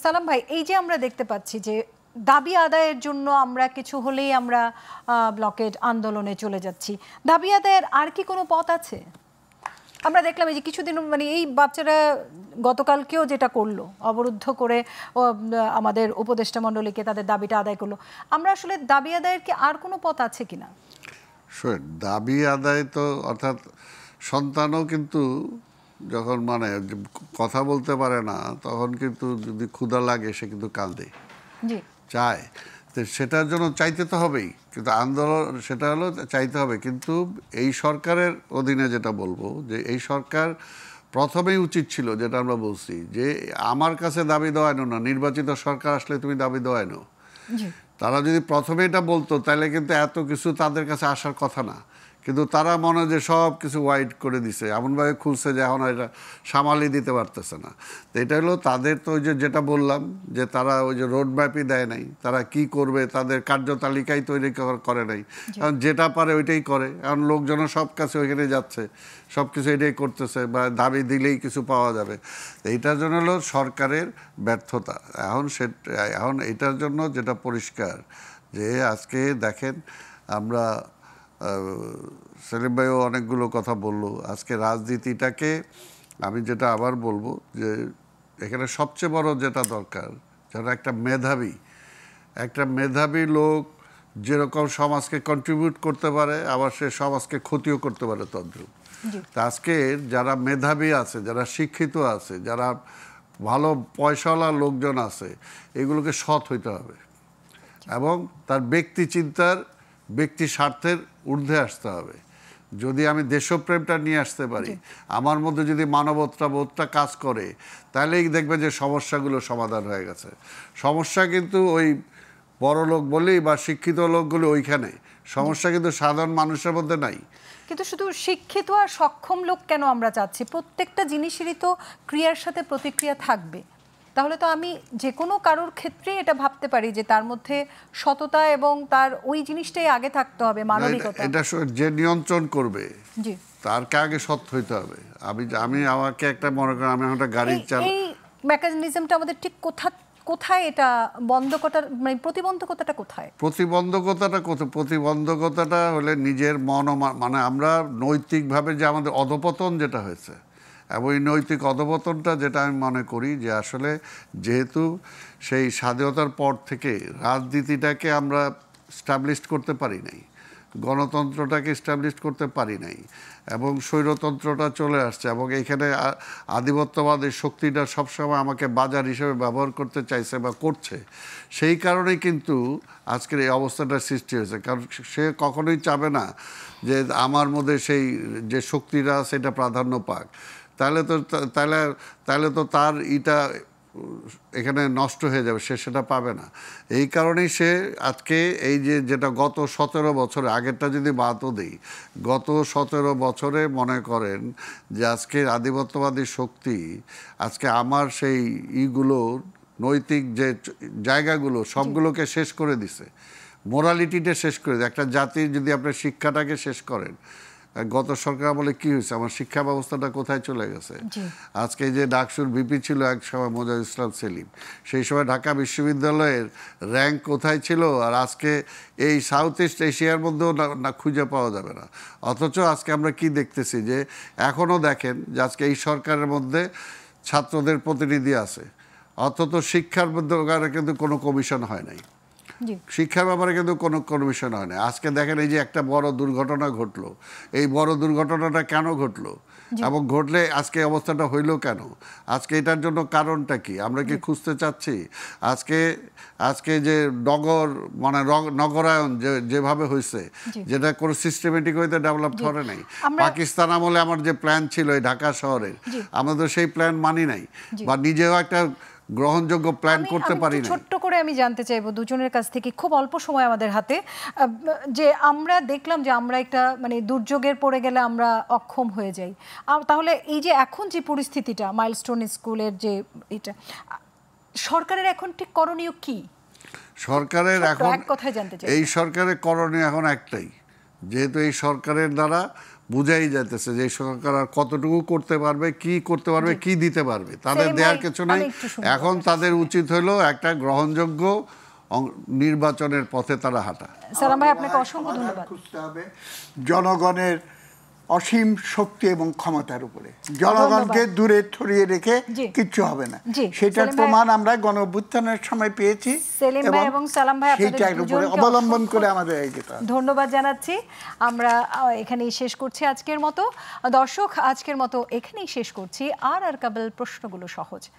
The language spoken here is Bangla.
সালাম ভাই, এই যে আমরা দেখতে পাচ্ছি যে দাবি আদায়ের জন্য আমরা কিছু হলেই আমরা ব্লকেড আন্দোলনে চলে যাচ্ছি, দাবি আদায়ের আর কি কোনো পথ আছে? আমরা দেখলাম এই যে কিছুদিন মানে এই বাচ্চারা গতকালকেও যেটা করলো, অবরুদ্ধ করে আমাদের উপদেষ্টা মণ্ডলীকে তাদের দাবিটা আদায় করলো। আমরা আসলে দাবি আদায়ের কি আর কোনো পথ আছে কিনা? দাবি আদায় তো, অর্থাৎ সন্তানও কিন্তু যখন মানে কথা বলতে পারে না, তখন কিন্তু যদি ক্ষুধা লাগে সে কিন্তু কাঁদে, চায়। তো সেটার জন্য চাইতে তো হবেই, কিন্তু আন্দোলন সেটা হলো চাইতে হবে। কিন্তু এই সরকারের অধীনে যেটা বলবো, যে এই সরকার প্রথমেই উচিত ছিল, যেটা আমরা বলছি, যে আমার কাছে দাবি দেওয়ানো না, নির্বাচিত সরকার আসলে তুমি দাবি দেওয়ানো। তারা যদি প্রথমে এটা বলতো, তাহলে কিন্তু এত কিছু তাদের কাছে আসার কথা না। কিন্তু তারা মনে যে সব কিছু ওয়াইড করে দিছে, এমনভাবে খুলছে যে এখন এটা সামালি দিতে পারতেছে না। তো এটা হলো তাদের, তো ওই যেটা বললাম, যে তারা ওই যে রোড ম্যাপই দেয় নাই, তারা কি করবে তাদের কার্যতালিকাই তৈরি করে নাই। কারণ যেটা পারে ওইটাই করে। এখন লোকজনও সব কাছে ওইখানে যাচ্ছে, সব কিছু এটাই করতেছে, বা দাবি দিলেই কিছু পাওয়া যাবে। এইটার জন্য হলো সরকারের ব্যর্থতা। এখন এটার জন্য যেটা পরিষ্কার, যে আজকে দেখেন আমরা সেলিম ভাইও অনেকগুলো কথা বললো, আজকে রাজনীতিটাকে আমি যেটা আবার বলবো, যে এখানে সবচেয়ে বড় যেটা দরকার, যেন একটা মেধাবী লোক যেরকম সমাজকে কন্ট্রিবিউট করতে পারে, আবার সে সমাজকে ক্ষতিও করতে পারে তদ্রুপ। তা আজকে যারা মেধাবী আছে, যারা শিক্ষিত আছে, যারা ভালো পয়সাওয়ালা লোকজন আছে, এগুলোকে সৎ হইতে হবে এবং তার ব্যক্তি স্বার্থের ঊর্ধ্বে আসতে হবে। যদি আমি দেশপ্রেমটা নিয়ে আসতে পারি, আমার মধ্যে যদি মানবতাবোধটা কাজ করে, তাহলেই দেখবে যে সমস্যাগুলো সমাধান হয়ে গেছে। সমস্যা কিন্তু ওই বড় লোক বলেই বা শিক্ষিত লোকগুলো ওইখানে, সমস্যা কিন্তু সাধারণ মানুষের মধ্যে নাই। কিন্তু শুধু শিক্ষিত আর সক্ষম লোক কেন আমরা চাচ্ছি? প্রত্যেকটা জিনিসেরই তো ক্রিয়ার সাথে প্রতিক্রিয়া থাকবে। তাহলে তো আমি যে কোনো কারোর ক্ষেত্রে এটা ভাবতে পারি যে তার মধ্যে সততা এবং তার ওই জিনিসটাই আগে থাকতে হবে, মানবিকতা। এটা যে নিয়ন্ত্রণ করবে তার আগে সৎ হইতে হবে। আমি আমাকে একটা মনে করেন, আমি একটা গাড়ি চালাই, এই মেকানিজমটা আমাদের ঠিক কোথায় এটা বন্ধ করার মানে প্রতিবন্ধকতাটা কোথায়? প্রতিবন্ধকতাটা হলে নিজের মানে আমরা নৈতিকভাবে যে আমাদের অধপতন যেটা হয়েছে, এবং এই নৈতিক অধপতনটা যেটা আমি মনে করি, যে আসলে যেহেতু সেই স্বাধীনতার পর থেকে রাজনীতিটাকে আমরা স্টাবলিশ করতে পারি নাই, গণতন্ত্রটাকে স্টাবলিশ করতে পারি নাই, এবং স্বৈরতন্ত্রটা চলে আসছে, এবং এইখানে আধিপত্যবাদের শক্তিটা সবসময় আমাকে বাজার হিসেবে ব্যবহার করতে চাইছে বা করছে। সেই কারণেই কিন্তু আজকের এই অবস্থাটার সৃষ্টি হয়েছে। কারণ সে কখনোই চাবে না যে আমার মধ্যে সেই যে শক্তিটা সেটা প্রাধান্য পাক। তাহলে তো তার এখানে নষ্ট হয়ে যাবে, সে সেটা পাবে না। এই কারণেই সে আজকে এই যেটা গত 17 বছরে, আগেরটা যদি বাদও দিই, গত 17 বছরে মনে করেন যে আজকে আধিপত্যবাদী শক্তি আজকে আমার সেই নৈতিক যে জায়গাগুলো সবগুলোকে শেষ করে দিছে, মোরালিটিটা শেষ করে দিছে। একটা জাতির যদি আপনার শিক্ষাটাকে শেষ করেন, গত সরকার আমলে কি হয়েছে, আমার শিক্ষা ব্যবস্থাটা কোথায় চলে গেছে। আজকে যে ডাকসুর ভিপি ছিল এক সময় মোজাহিদুল ইসলাম সেলিম, সেই সময় ঢাকা বিশ্ববিদ্যালয়ের র্যাঙ্ক কোথায় ছিল, আর আজকে এই সাউথ ইস্ট এশিয়ার মধ্যেও না খুঁজে পাওয়া যাবে না। অথচ আজকে আমরা কি দেখতেছি, যে এখনও দেখেন যে আজকে এই সরকারের মধ্যে ছাত্রদের প্রতিনিধি আছে, অথচ শিক্ষার মধ্যে কিন্তু কোনো কমিশন হয় নাই, শিক্ষার ব্যাপারে কিন্তু কোনো কমিশন হয় না। আজকে দেখেন এই যে একটা বড় দুর্ঘটনা ঘটলো, এই বড় দুর্ঘটনাটা কেন ঘটলো এবং ঘটলে আজকে অবস্থাটা হইলো কেন, আজকে এটার জন্য কারণটা কি, আমরা কি খুঁজতে চাচ্ছি? আজকে যে নগরায়ন যেভাবে হয়েছে, যেটা কোনো সিস্টেমেটিক হইতে ডেভেলপ করে নাই। পাকিস্তান আমলে আমার যে প্ল্যান ছিল এই ঢাকা শহরের, আমরা তো সেই প্ল্যান মানি নাই, বা নিজেও একটা গ্রহণযোগ্য প্ল্যান করতে পারি না। ছোট্ট করে আমি জানতে চাইবো দুজনের কাছ থেকে, খুব অল্প সময় আমাদের হাতে, যে আমরা দেখলাম যে আমরা একটা মানে দুর্যোগের পড়ে গেলে আমরা অক্ষম হয়ে যাই। তাহলে এই যে এখন যে পরিস্থিতিটা, মাইলস্টোন স্কুলের যে এটা, সরকারের এখন ঠিক করণীয় কি? সরকারের এখন এক কথায় জানতে চাই, এই সরকারের করণীয় এখন একটাই, যেহেতু এই সরকারের দ্বারা বুঝাই যাইতেছে যে এই সরকার আর কতটুকু করতে পারবে, কি করতে পারবে, কি দিতে পারবে, তাদের সেলিম দেওয়ার ভাই, কিছু নাই। আমি একটু শুনবো এখন আপনার তাদের উচিত হলো একটা গ্রহণযোগ্য নির্বাচনের পথে তারা হাঁটা। সালাম ভাই, আপনাকে অসংখ্য সমাধান ধন্যবাদ। খুঁজতে হবে জনগণের অসীম শক্তি এবং ক্ষমতার উপরে। জনগণকে দূরে ছড়িয়ে রেখে জি। কিচ্ছু হবে না, জি, সেটার সেলিম ভাই- প্রমাণ আমরা গণঅভ্যুত্থানের সময় পেয়েছি। সেলিম ভাই এবং সালাম ভাই, আপনাদের সেইটার উপরে দুজনকে অবলম্বন অসংখ্য করে আমাদের এগিয়ে যেতে হবে। ধন্যবাদ জানাচ্ছি। আমরা এখানেই শেষ করছি আজকের মতো। দর্শক, আজকের মতো এখানেই শেষ করছি। আর কাবল প্রশ্নগুলো সহজ।